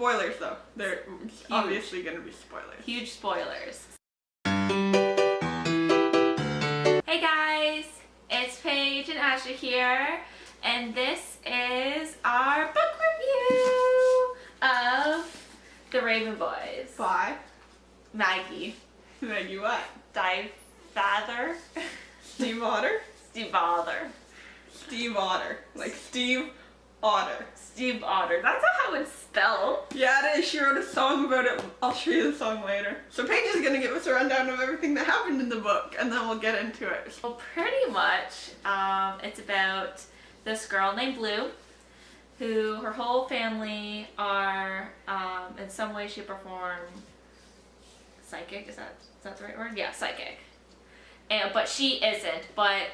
Spoilers though. They're obviously going to be spoilers. Huge spoilers. Hey guys, it's Paige and Ashley here, and this is our book review of The Raven Boys. By Maggie. Maggie what? Father. Steve Otter? Steve Otter. Steve Otter. Like Steve Otter. Steve Otter. That's not how it's spelled. Yeah, it is. She wrote a song about it. I'll show you the song later. So Paige is going to give us a rundown of everything that happened in the book, and then we'll get into it. Well, pretty much, it's about this girl named Blue, who her whole family are, in some way, shape, or form, psychic. Is that the right word? Yeah, psychic. But she isn't. But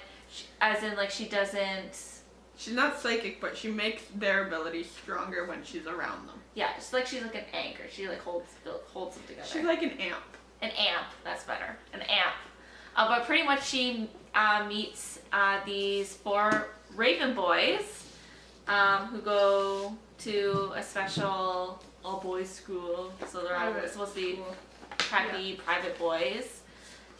as in, like, she doesn't. She's not psychic, but she makes their abilities stronger when she's around them. Yeah, it's like she's like an anchor. She like holds them together. She's like an amp. An amp, that's better. An amp. But pretty much she meets these 4 Raven boys who go to a special all-boys school. So they're all supposed to be preppy, private boys.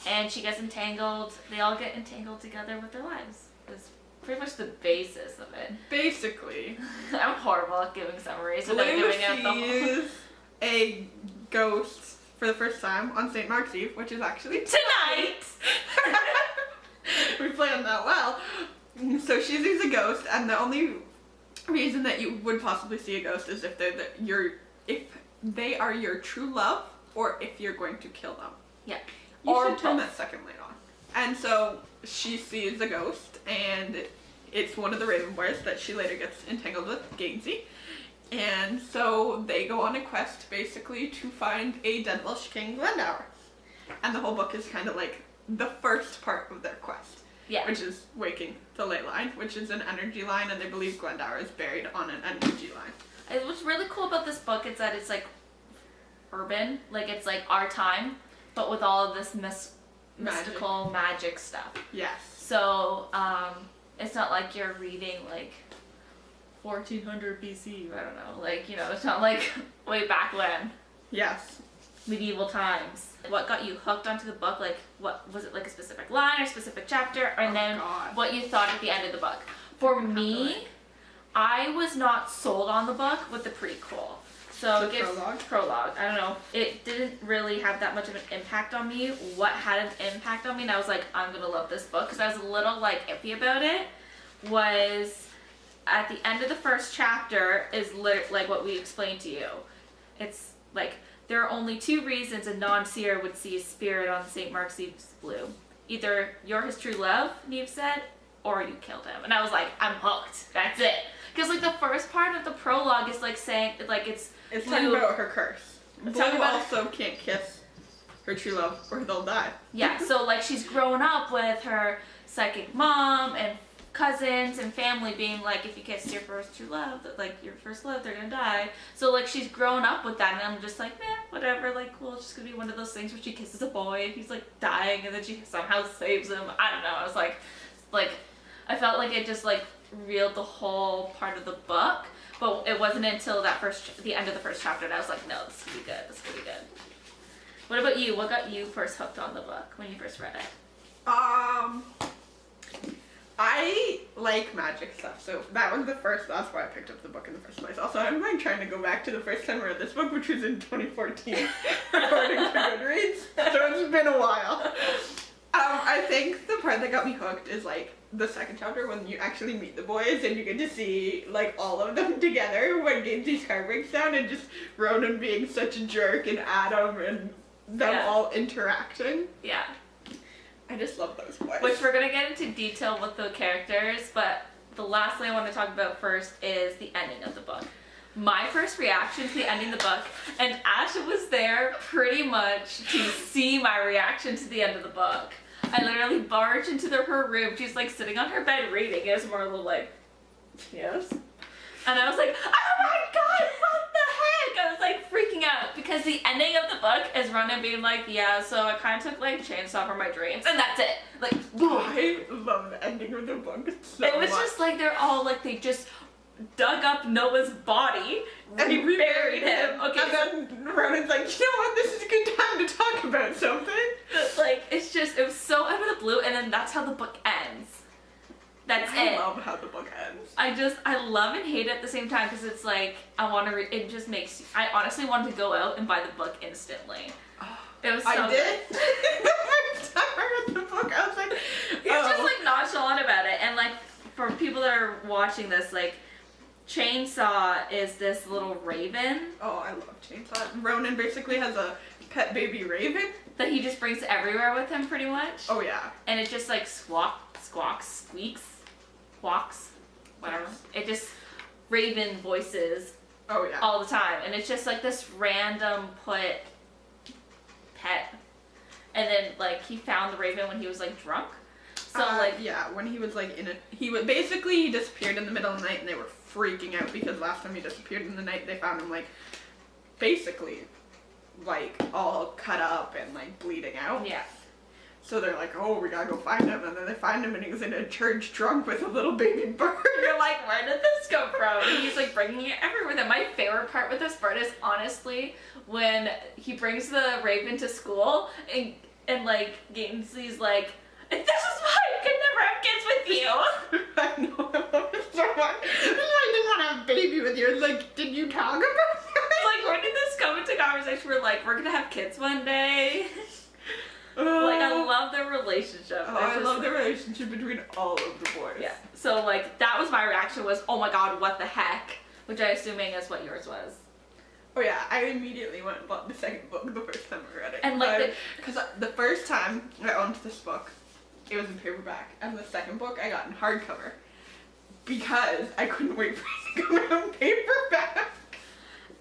And she gets entangled. They all get entangled together with their lives. It's pretty much the basis of it. Basically. I'm horrible at giving summaries. Blue sees a ghost for the first time on St. Mark's Eve, which is actually tonight. We planned that well. So she sees a ghost, and the only reason that you would possibly see a ghost is if they are your true love, or if you're going to kill them. Yeah. You should turn that second light on. And so she sees a ghost, and it's one of the Raven Boys that she later gets entangled with, Gainsey. And so they go on a quest basically to find a dead Welsh king, Glendower. And the whole book is kind of like the first part of their quest. Yeah. Which is waking the ley line, which is an energy line, and they believe Glendower is buried on an energy line. What's really cool about this book is that it's like urban, like it's like our time, but with all of this mystical magic stuff. Yes. So it's not like you're reading like 1400 BC. I don't know. Like, you know, it's not like way back when. Yes. Medieval times. What got you hooked onto the book? Like, what was it, like a specific line or a specific chapter? And then what you thought at the end of the book? For me, I was not sold on the book with the prequel. So prologue. I don't know. It didn't really have that much of an impact on me. What had an impact on me, and I was like, I'm gonna love this book, because I was a little like iffy about it, was at the end of the first chapter is like what we explained to you. It's like there are only 2 reasons a non-seer would see a spirit on St. Mark's Eve's Blue. Either you're his true love, Neve said, or you killed him. And I was like, I'm hooked. That's it. Because like the first part of the prologue is like saying like it's talking about her curse. Blue also can't kiss her true love or they'll die. Yeah, so like she's grown up with her psychic mom and cousins and family being like, if you kiss your first true love, like your first love, they're gonna die. So like she's grown up with that, and I'm just like, man, whatever, like cool, it's just gonna be one of those things where she kisses a boy and he's like dying and then she somehow saves him. I don't know, I was like I felt like it just like reeled the whole part of the book, but it wasn't until the end of the first chapter that I was like, no, this is gonna be good, this is gonna be good. What about you? What got you first hooked on the book when you first read it? I like magic stuff, so that's why I picked up the book in the first place. Also, I'm like trying to go back to the first time I read this book, which was in 2014, according to Goodreads, so it's been a while. I think the part that got me hooked is like the second chapter when you actually meet the boys and you get to see like all of them together when Gainsey's car breaks down, and just Ronan being such a jerk and Adam and them all interacting. Yeah. I just love those boys. Which we're going to get into detail with the characters, but the last thing I want to talk about first is the ending of the book. My first reaction to the ending of the book, and Ash was there pretty much to see my reaction to the end of the book. I literally barged into her room. She's like sitting on her bed reading. It was more a little like, yes. And I was like, oh my god, what the heck? I was like freaking out because the ending of the book is Ronan being like, yeah, so I kind of took like chainsaw from my dreams, and that's it. Like, boom. I love the ending of the book so It was much. just like they're all like, they just dug up Noah's body and reburied him and then that's how the book ends. That's it. I love how the book ends. I love and hate it at the same time because it's like, I want to it just makes, I honestly wanted to go out and buy the book instantly. It was so I did. good. The first time I read the book, I was like, You're just like nonchalant about it. And like, for people that are watching this, like, Chainsaw is this little raven. Oh, I love Chainsaw. Ronan basically has a pet baby raven. That he just brings everywhere with him pretty much. Oh yeah. And it just like squawks, squeaks, whatever. It just raven voices Oh yeah. all the time. And it's just like this random pet. And then like he found the raven when he was like drunk. So like yeah, when he was like he disappeared in the middle of the night and they were freaking out because last time he disappeared in the night they found him like basically like all cut up and like bleeding out. Yeah. So they're like, oh, we gotta go find him, and then they find him and he was in a church drunk with a little baby bird. You're like, where did this come from? And he's like bringing it everywhere with him. My favorite part with this bird is honestly when he brings the raven to school and like Gainsley's like, this is why I could never have kids with you. I know, I love it so much. I didn't want to have a baby with you. It's like, did you talk about it? Like, where did this come into conversation? We're like, we're gonna have kids one day. Like, I love their relationship. Oh, I love the relationship between all of the boys. Yeah. So, like, that was my reaction was, oh my god, what the heck? Which I'm assuming is what yours was. Oh yeah, I immediately went and bought the second book the first time I read it. And like, because the first time I owned this book, it was in paperback, and the second book I got in hardcover because I couldn't wait for it to come out in paperback.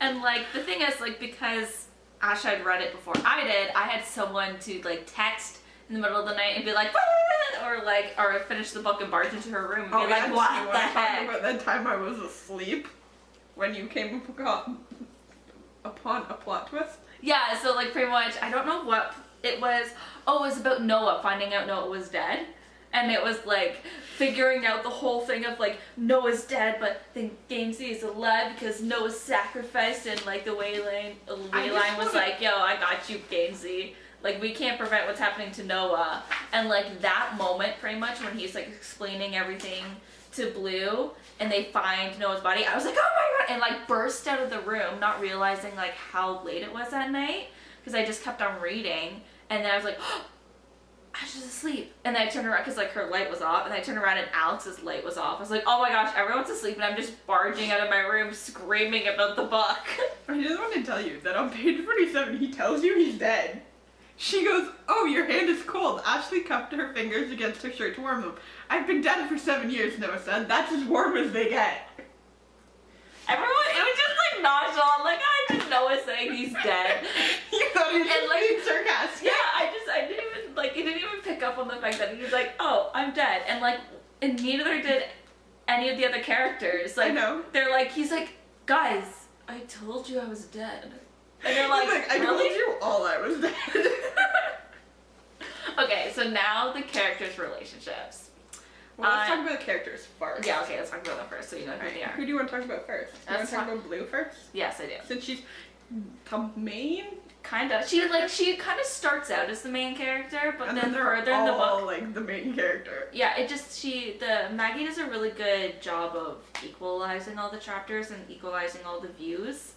And like, the thing is, like, because Ash had read it before I did, I had someone to like text in the middle of the night and be like, or finish the book and barge into her room and be like, what the heck? About that time I was asleep when you came upon a plot twist. Yeah, so like pretty much, I don't know what it was. Oh, it was about Noah, finding out Noah was dead. And it was like figuring out the whole thing of like Noah's dead, but then Gainsley is alive because Noah's sacrificed, and like the Wayline was like, yo, I got you, Gainsley. Like, we can't prevent what's happening to Noah. And like that moment pretty much when he's like explaining everything to Blue and they find Noah's body, I was like, oh my god, and like burst out of the room, not realizing like how late it was that night because I just kept on reading. And then I was like, oh, Ash is asleep. And then I turned around because like her light was off, and I turned around and Alex's light was off. I was like, oh my gosh, everyone's asleep, and I'm just barging out of my room screaming about the book. I just want to tell you that on page 47 he tells you he's dead. She goes, oh, your hand is cold. Ashley cupped her fingers against her shirt to warm them. I've been dead for 7 years, Noah said. That's as warm as they get. Everyone, it was just like nonchalant, like, I just Noah saying he's dead. You thought he was just being sarcastic. Yeah, I didn't even, like, he didn't even pick up on the fact that he was like, oh, I'm dead. And like, and neither did any of the other characters. Like, I know. They're like, he's like, guys, I told you I was dead. And they're like, I really? told you all I was dead. Okay, so now the characters' relationships. Well, let's talk about the characters first. Yeah, okay, let's talk about them first so you know who they are. Who do you want to talk about first? Do you want to talk about Blue first? Yes, I do. Since she's the main? Kinda. She kind of starts out as the main character, but and then they're further in the book, like the main character. Yeah, Maggie does a really good job of equalizing all the chapters and equalizing all the views.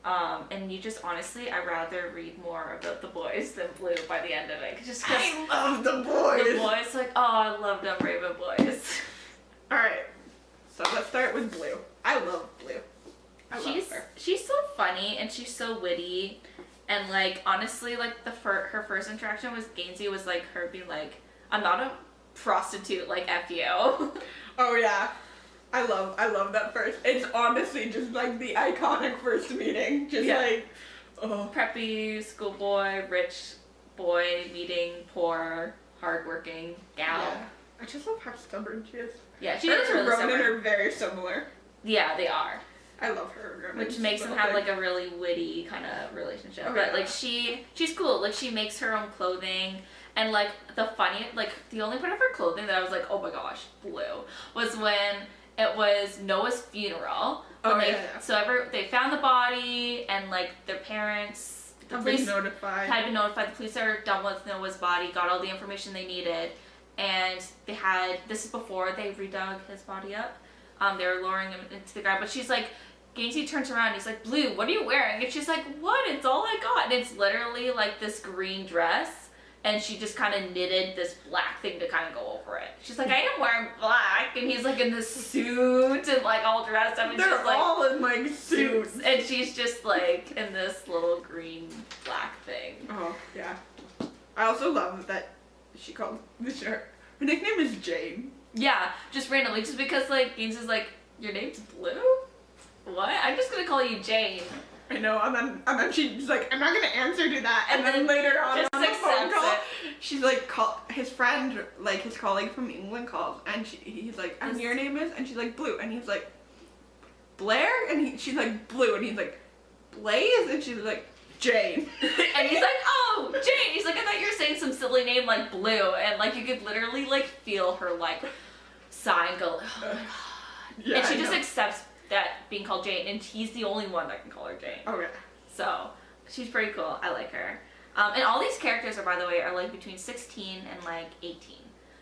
And you just honestly, I'd rather read more about the boys than Blue by the end of it. Just cause I love the boys. The boys, like, oh, I love them Raven boys. Alright, so let's start with Blue. I love Blue. I love her. She's so funny and she's so witty. And like, honestly, like her first interaction with Gainsley was like her being like, I'm not a prostitute, like F you. Oh yeah. I love that first. It's honestly just like the iconic first meeting. Just like, oh. Preppy, schoolboy, rich boy meeting poor, hardworking gal. Yeah. I just love how stubborn she is. Yeah, she is really stubborn. Ronan are very similar. Yeah, they are. I love her. Which makes them have like a really witty kind of relationship. Oh, but yeah. like she's cool. Like she makes her own clothing. And like the only part of her clothing that I was like, oh my gosh, Blue, was when it was Noah's funeral. So they found the body and like their parents, the police had been notified. The police are done with Noah's body, got all the information they needed, and this is before they redug his body up. They were lowering him into the ground, but she's like, Gainsey turns around, he's like, Blue, what are you wearing? And she's like, what? It's all I got. And it's literally like this green dress, and she just kind of knitted this black thing to kind of go over it. She's like, I am wearing black, and he's like in this suit and like all dressed up, and they're she's like all in like suits, and she's just like in this little green black thing. Oh yeah. I also love that she called her nickname is Jane. Yeah, just randomly, just because like Gainsey's like, your name's Blue? What? I'm just gonna call you Jane. I know, and then she's like, I'm not gonna answer to that. And then later on just the phone call, it. she's like, his friend, like his colleague from England calls, and he's like, and your name is? And she's like, Blue, and he's like, Blair? And she's like, Blue, and he's like, Blaze? And she's like, Jane. And he's like, oh, Jane. He's like, I thought you were saying some silly name like Blue, and like you could literally like feel her like sigh and go, oh my god. Yeah, and she just accepts that being called Jane, and he's the only one that can call her Jane. Okay. So she's pretty cool. I like her. And all these characters are, by the way, are like between 16 and like 18.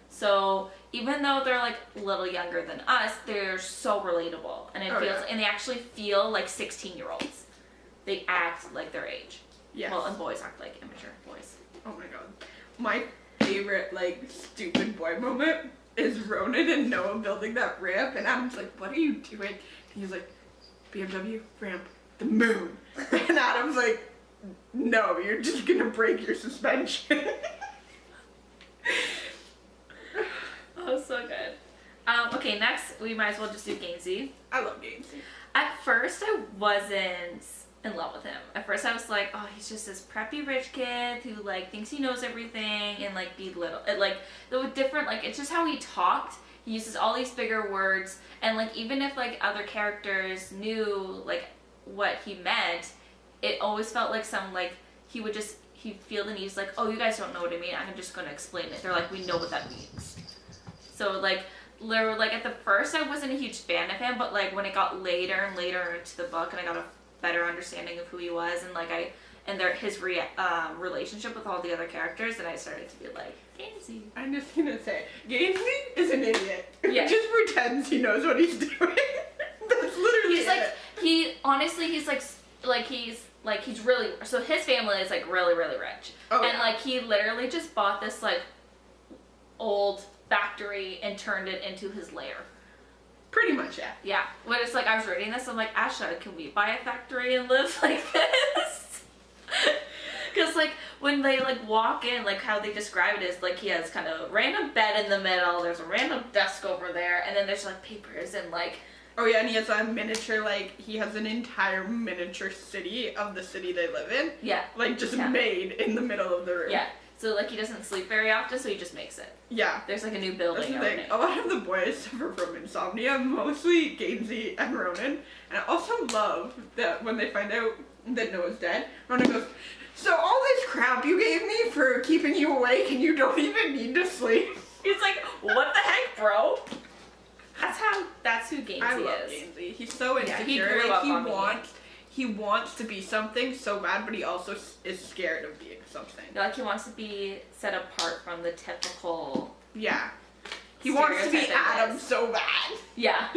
So even though they're like a little younger than us, they're so relatable, and and they actually feel like 16-year-olds. They act like their age. Yes. Well, and boys act like immature boys. Oh my god. My favorite, like, stupid boy moment is Ronan and Noah building that ramp, and Adam's like, what are you doing? And he's like, BMW, ramp, the moon. And Adam's like, no, you're just gonna break your suspension. Oh, so good. Okay, next, we might as well just do Gainsey. I love Gainsey. At first, I wasn't in love with him. At first I was like, oh, he's just this preppy rich kid who like thinks he knows everything and like belittle it, like the different, like it's just how he talked. He uses all these bigger words, and like even if like other characters knew like what he meant, it always felt like he'd feel the need, like, oh, you guys don't know what I mean, I'm just gonna explain it. They're like, we know what that means. So like at the first I wasn't a huge fan of him, but like when it got later and later into the book and I got a better understanding of who he was and like his relationship with all the other characters, and I started to be like, Gainsey. I'm just gonna say, Gainsey is an idiot. Yeah. Just pretends he knows what he's doing. That's literally he's really, so his family is like really, really rich. Oh, and like he literally just bought this like old factory and turned it into his lair. Pretty much, yeah. Yeah. When it's like, I was reading this, I'm like, Asha, can we buy a factory and live like this? Because like when they like walk in, like how they describe it is like he has kind of a random bed in the middle, there's a random desk over there, and then there's like papers and like. Oh yeah, and he has a miniature, like he has an entire miniature city of the city they live in. Yeah. Like just made in the middle of the room. Yeah. So like he doesn't sleep very often, so he just makes it. Yeah. There's like a new building. That's the thing. A lot of the boys suffer from insomnia, mostly Gainsey and Ronan. And I also love that when they find out that Noah's dead, Ronan goes, so all this crap you gave me for keeping you awake and you don't even need to sleep. He's like, what the heck, bro? That's who Gainsey is. I love Gainsey. He's so insecure. Yeah, he grew up on me. He wants to be something so bad, but he also is scared of being something. Like he wants to be set apart from the typical. Yeah. He wants to be Adam so bad. Yeah.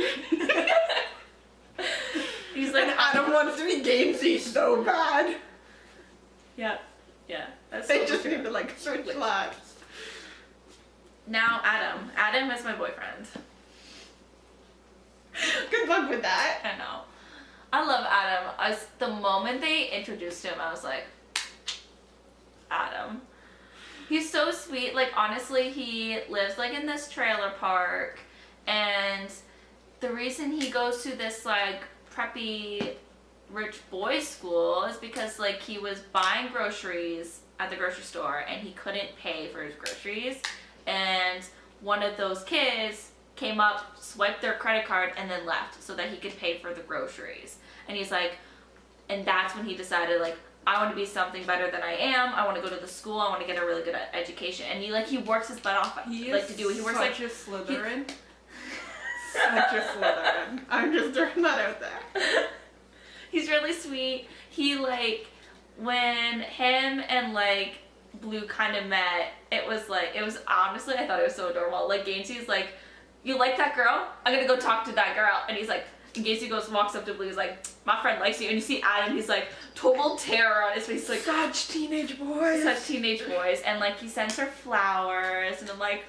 He's like, and Adam wants to be Gainsey so bad. Yeah. Yeah. That's they just need to like switch lives. Now Adam. Adam is my boyfriend. Good luck with that. I know. I love Adam. The moment they introduced him, I was like, Adam. He's so sweet. Like, honestly, he lives, like, in this trailer park, and the reason he goes to this, like, preppy rich boys school is because, like, he was buying groceries at the grocery store, and he couldn't pay for his groceries, and one of those kids came up, swiped their credit card, and then left so that he could pay for the groceries. And he's like, and that's when he decided, like, I want to be something better than I am. I want to go to the school. I want to get a really good education. And he works his butt off, he like, to do it. He works such like a Slytherin. Such a Slytherin. I'm just throwing that out there. He's really sweet. He, like, when him and, like, Blue kind of met, it was honestly, I thought it was so adorable. Like, Gainsey's like, you like that girl? I'm gonna go talk to that girl. And he's like, and Gacy walks up to Blue, he's like, my friend likes you. And you see Adam, he's like, total terror on his face. He's like, such teenage boys. Such teenage boys. And like, he sends her flowers, and I'm like,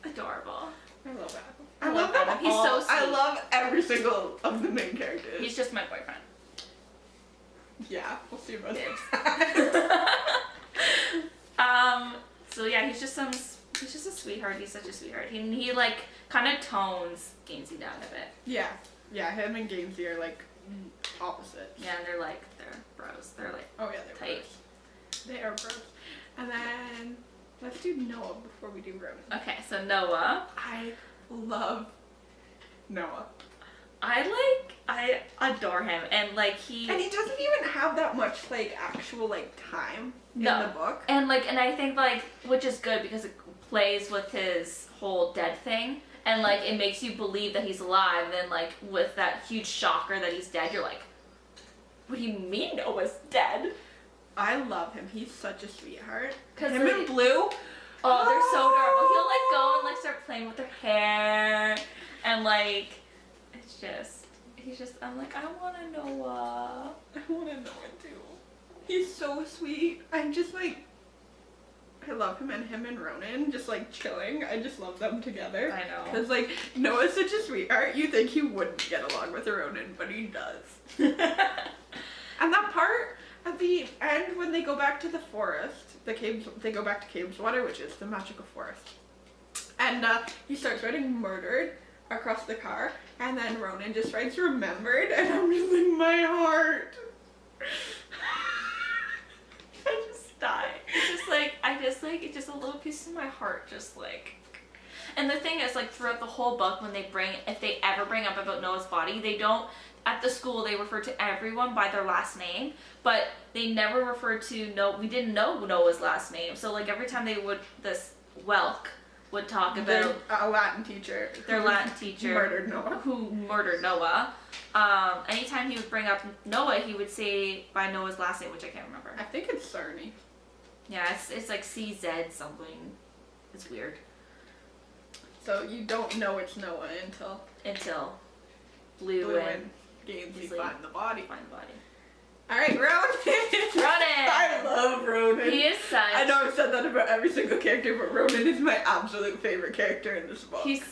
adorable. I love Adam. I love Adam. He's so sweet. I love every single of the main characters. He's just my boyfriend. Yeah, we'll see about that. So yeah, he's just a sweetheart. He's such a sweetheart. He like kind of tones Gainsey down a bit. Yeah. Yeah, him and Gainsey are like opposites. Yeah, and they're bros. They're like, oh yeah, they're tight. Bros. They are bros. And then let's do Noah before we do Ronan. Okay, so Noah. I love Noah. I adore him, and like he doesn't even have that much like actual like time in the book. And I think like, which is good because it plays with his whole dead thing, and like it makes you believe that he's alive, and then like with that huge shocker that he's dead, you're like, what do you mean Noah's dead? I love him. He's such a sweetheart. Cause him and Blue. Oh, they're so adorable. He'll like go and like start playing with their hair, and like he's just, I'm like, I want a Noah. I want a Noah too. He's so sweet. I'm just like, I love him and Ronan just like chilling. I just love them together. I know. Because like, Noah's such a sweetheart. You think he wouldn't get along with Ronan, but he does. And that part at the end when they go back to the forest, the caves, they go back to Caves Water, which is the magical forest. And he starts writing murdered across the car, and then Ronan just writes remembered, and I'm just like, my heart. I just die. It's just a little piece of my heart, just like. And the thing is, like, throughout the whole book, if they ever bring up about Noah's body, they don't, at the school, they refer to everyone by their last name, but they never refer to, we didn't know Noah's last name, so, like, every time this Welk would talk about a Latin teacher. Their Latin teacher murdered Noah. Who murdered Noah. Anytime he would bring up Noah, he would say by Noah's last name, which I can't remember. I think it's Cerny. Yeah, it's like CZ something. It's weird. So you don't know it's Noah until Blue and Gainsey find the body. Alright, Ronan! Ronan! I love Ronan. He is such... I know I've said that about every single character, but Ronan is my absolute favorite character in this book. He's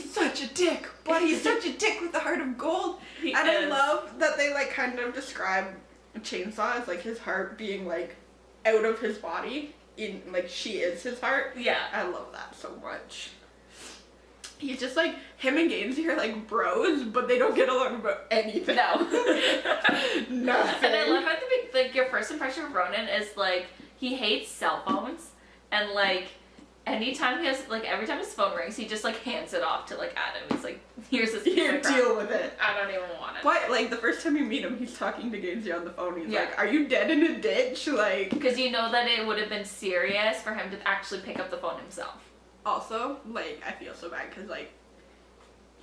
such a dick, but he's such a dick with the heart of gold. I love that they like kind of describe Chainsaw as like his heart being like out of his body, in like she is his heart. Yeah. I love that so much. He's just like, him and Gainsey are like bros, but they don't get along about anything. No. Nothing. And I love how like your first impression of Ronan is like, he hates cell phones, and like, anytime every time his phone rings, he just like hands it off to like Adam. He's like, here's this. Here, deal with it. I don't even want it. But like the first time you meet him, he's talking to Gainsey on the phone. He's like, are you dead in a ditch? Like, because you know that it would have been serious for him to actually pick up the phone himself. Also, like, I feel so bad because like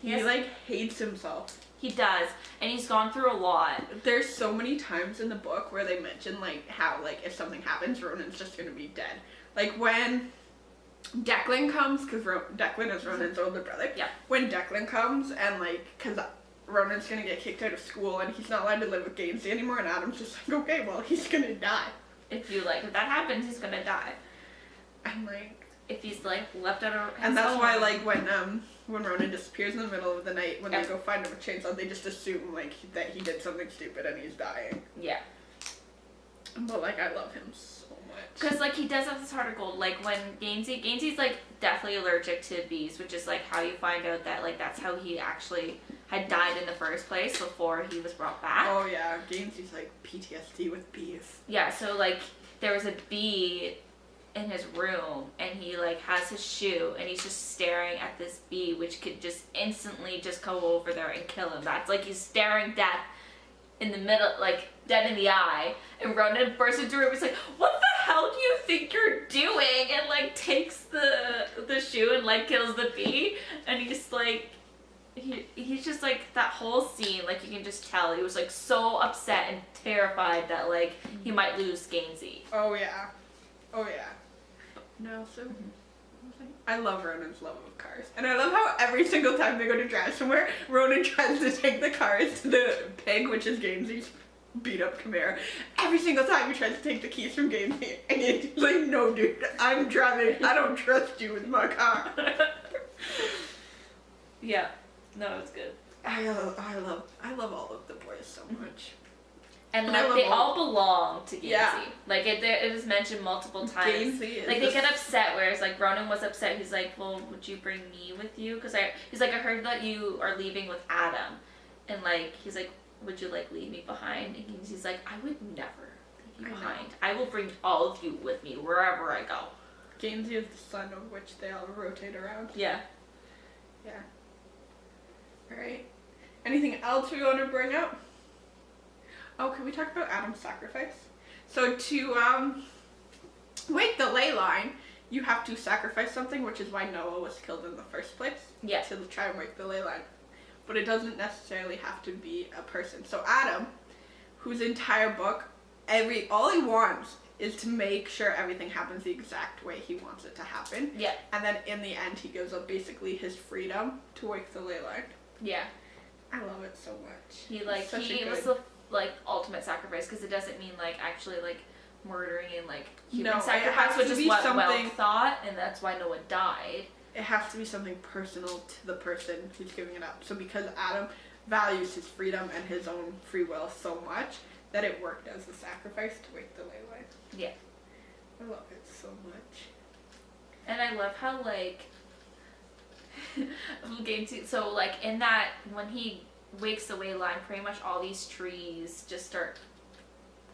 he like hates himself. He does, and he's gone through a lot. There's so many times in the book where they mention like how like if something happens, Ronan's just gonna be dead. Like when Declan comes, because Declan is Ronan's older brother. Yeah. When Declan comes and like, because Ronan's gonna get kicked out of school and he's not allowed to live with Gainsey anymore, and Adam's just like, okay, well he's gonna die. If that happens, he's gonna die. I'm like, if he's like left out of his and that's why like when Ronan disappears in the middle of the night, when they go find him with chainsaw, they just assume like that he did something stupid and he's dying. Yeah. But like I love him so much. Because like he does have this heart of gold. Like when Gainsey's like deathly allergic to bees, which is like how you find out that like that's how he actually had died in the first place before he was brought back. Oh yeah, Gainsey's like PTSD with bees. Yeah, so like there was a bee in his room, and he like has his shoe, and he's just staring at this bee, which could just instantly just go over there and kill him. That's like he's staring death in the middle, like dead in the eye, and Ronan bursts into the room. He's like, "What the hell do you think you're doing?" And like takes the shoe and like kills the bee, and he's like, he's just like, that whole scene, like, you can just tell he was like so upset and terrified that like he might lose Gainsey. Oh yeah. No, so I love Ronan's love of cars. And I love how every single time they go to drive somewhere, Ronan tries to take the cars to the pig, which is Gainsey's beat up Camaro. Every single time he tries to take the keys from Gainsey, and he's like, no dude, I'm driving, I don't trust you with my car. Yeah. No, it's good. I love all of the boys so much. And like they all belong to Gainsey. Yeah. Like it is mentioned multiple times. Gainsey is like they get upset, whereas like Ronan was upset. He's like, well, would you bring me with you? Because he's like, I heard that you are leaving with Adam, and like he's like, would you like leave me behind? And Gainsey's like, I would never leave you behind. I will bring all of you with me wherever I go. Gainsey is the sun of which they all rotate around. Yeah. Yeah. Alright. Anything else we want to bring up? Oh, can we talk about Adam's sacrifice? So to wake the ley line, you have to sacrifice something, which is why Noah was killed in the first place. Yeah. To try and wake the ley line. But it doesn't necessarily have to be a person. So Adam, whose entire book, all he wants is to make sure everything happens the exact way he wants it to happen. Yeah. And then in the end, he gives up basically his freedom to wake the ley line. Yeah. I love it so much. He was the like ultimate sacrifice, because it doesn't mean like actually like murdering and like human sacrifice, which is what Welk thought, and that's why Noah died. It has to be something personal to the person who's giving it up. So because Adam values his freedom and his own free will so much, that it worked as a sacrifice to wake the ley line. Yeah. I love it so much. And I love how like so like in that, when he wakes the ley line, pretty much all these trees just start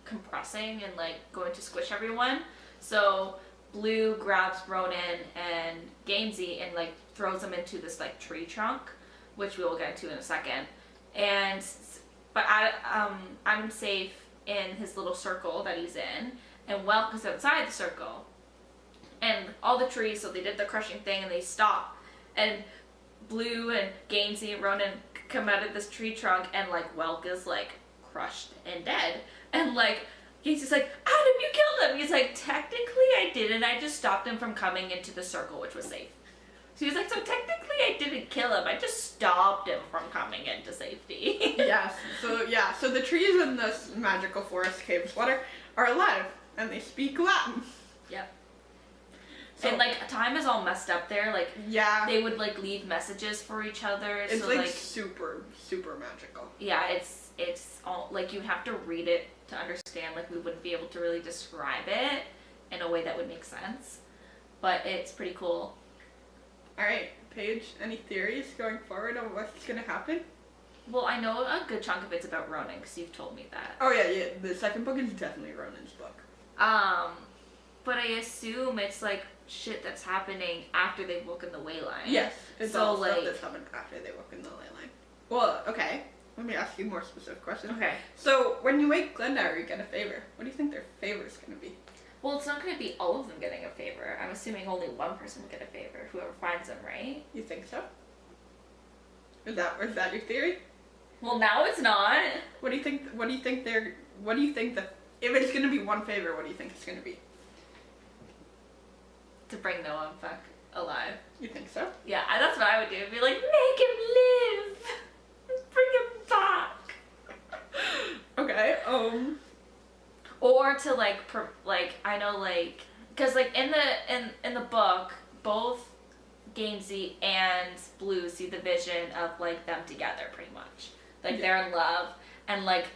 compressing and like going to squish everyone. So Blue grabs Ronan and Gainsey and like throws them into this like tree trunk, which we will get into in a second. But I'm safe in his little circle that he's in, and Welk is outside the circle. And all the trees, so they did the crushing thing and they stop. And Blue and Gainsey and Ronan come out of this tree trunk, and like Welk is like crushed and dead. And like Gainsey's like, Adam, you killed him. He's like, technically I didn't. I just stopped him from coming into the circle, which was safe. So he's like, so technically I didn't kill him. I just stopped him from coming into safety. Yes. So the trees in this magical forest caves water are alive, and they speak Latin. Yep. So, and like time is all messed up there. Like yeah, they would like leave messages for each other. It's so, like super magical. Yeah, it's all like you have to read it to understand. Like we wouldn't be able to really describe it in a way that would make sense, but it's pretty cool. All right, Paige, any theories going forward on what's gonna happen? Well, I know a good chunk of it's about Ronan, because you've told me that. Oh yeah. The second book is definitely Ronan's book. But I assume it's like shit that's happening after they've woken the ley line. Yes, it's so all like stuff that's happened after they woken the ley line. Well, okay. Let me ask you a more specific question. Okay. So when you wake Glendower, you get a favor. What do you think their favor is gonna be? Well, it's not going to be all of them getting a favor. I'm assuming only one person will get a favor, whoever finds them, right? You think so? Is that your theory? Well, now it's not. What do you think if it's gonna be one favor, what do you think it's gonna be? To bring Noah back alive. You think so? Yeah, that's what I would do. Be like, make him live! Bring him back! Okay, Or to like, I know like, cause like in the book, both Gainsey and Blue see the vision of like them together pretty much. Like they're in love, and like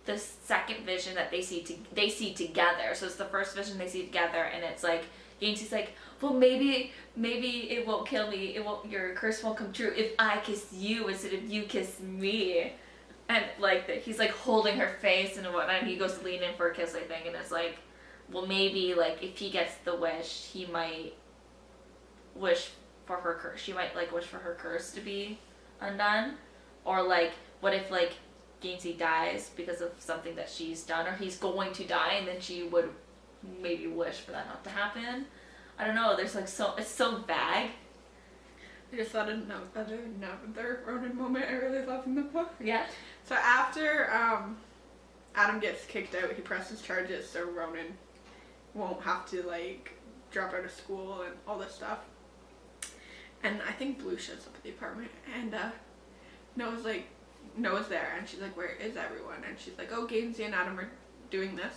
the second vision that they see together. So it's the first vision they see together, and it's like Gainsey's like, well maybe it won't kill me. Your curse won't come true if I kiss you instead of you kiss me. And like he's like holding her face and whatnot, and he goes to lean in for a kiss, I think, and it's like, well maybe like if he gets the wish, he might wish for her curse. She might like wish for her curse to be undone, or like what if like Gainsey dies because of something that she's done, or he's going to die, and then she would maybe wish for that not to happen. I don't know. There's like it's so vague. I just thought another Ronan moment I really love in the book. Yeah. So after Adam gets kicked out, he presses charges so Ronan won't have to like drop out of school and all this stuff. And I think Blue shows up at the apartment, and Noah's there, and she's like, where is everyone? And she's like, oh, Gainsey and Adam are doing this.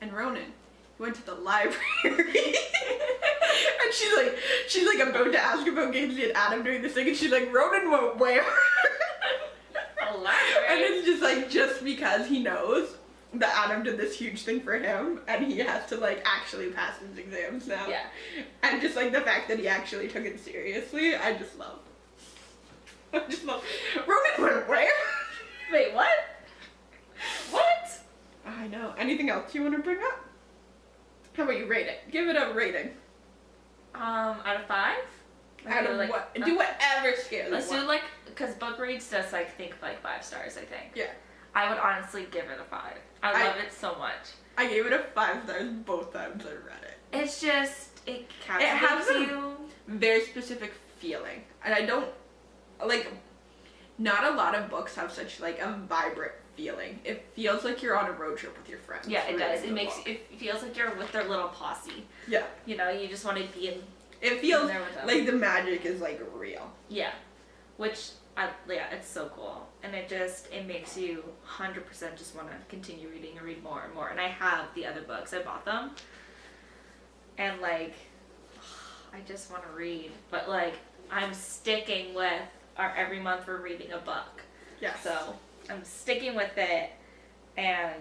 And Ronan, he went to the library. And she's like about to ask about Gainsey and Adam doing this thing, and she's like, Ronan won't where? And it's just like, just because he knows that Adam did this huge thing for him, and he has to like actually pass his exams now. Yeah. And just like the fact that he actually took it seriously, I just love. Ronan went where? Wait, what? What? I know. Anything else you want to bring up? How about you rate it? Give it a rating. Out of 5? Out of like, what? Do whatever scale. Let's do like, because book reads does like think like 5 stars, I think. Yeah. I would honestly give it a 5. I love it so much. I gave it a 5 stars both times I read it. It's just, it has captivates a you. very specific feeling. And I don't, like, not a lot of books have such like a vibrant feeling. It feels like you're on a road trip with your friends. Yeah, it does. It feels like you're with their little posse. Yeah. You know, you just want to be in. It feels there with them. like the magic is like real. Yeah, which it's so cool, and it makes you 100% just want to continue reading and read more and more. And I have the other books. I bought them, and like, I just want to read. But like, I'm sticking with our every month we're reading a book. Yeah. So I'm sticking with it, and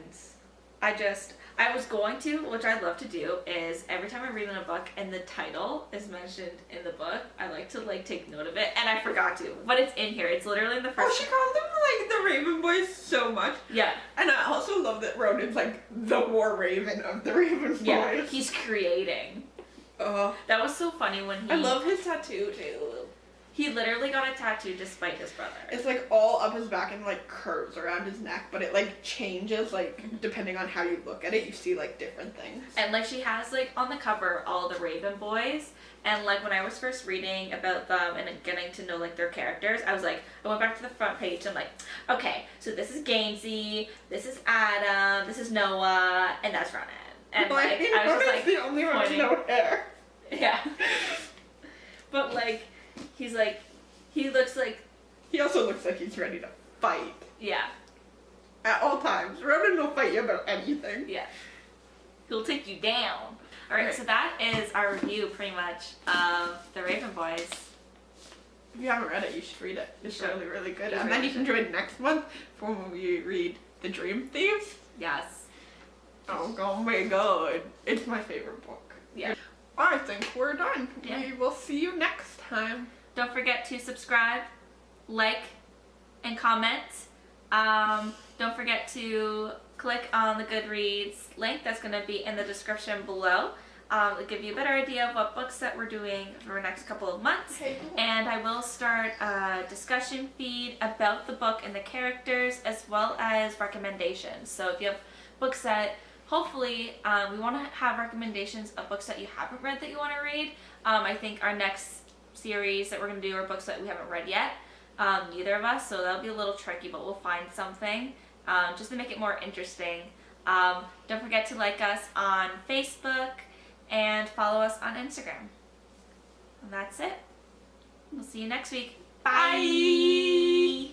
I was going to, which I love to do, is every time I'm reading a book and the title is mentioned in the book, I like to like take note of it, and I forgot to, but it's in here. It's literally in the first. Oh, she called them like the Raven Boys so much. Yeah. And I also love that Ronan's like the war raven of the Raven Boys. Yeah, he's creating. That was so funny when he. I love his tattoo too. He literally got a tattoo despite his brother. It's like all up his back and like curves around his neck, but it like changes like depending on how you look at it. You see like different things. And like she has like on the cover all the Raven Boys, and like when I was first reading about them and getting to know like their characters, I went back to the front page and like, okay, so this is Gainsey, this is Adam, this is Noah, and that's Ronan. And like I was just like the only one with no hair. Yeah. But like. He also looks like he's ready to fight. Yeah. At all times. Ronan will fight you about anything. Yeah. He'll take you down. Alright, so that is our review pretty much of The Raven Boys. If you haven't read it, you should read it. It's really, really good. It's and then you can join next month for when we read The Dream Thieves. Yes. Oh my god. It's my favorite book. Yeah. I think we're done. Yeah. We will see you next time. Don't forget to subscribe, like, and comment. Don't forget to click on the Goodreads link that's going to be in the description below. It'll give you a better idea of what books that we're doing for the next couple of months. Okay, cool. And I will start a discussion feed about the book and the characters, as well as recommendations. So if you have books that hopefully we want to have recommendations of books that you haven't read that you want to read. I think our next series that we're going to do are books that we haven't read yet, neither of us, so that'll be a little tricky, but we'll find something just to make it more interesting. Don't forget to like us on Facebook and follow us on Instagram. And that's it. We'll see you next week. Bye!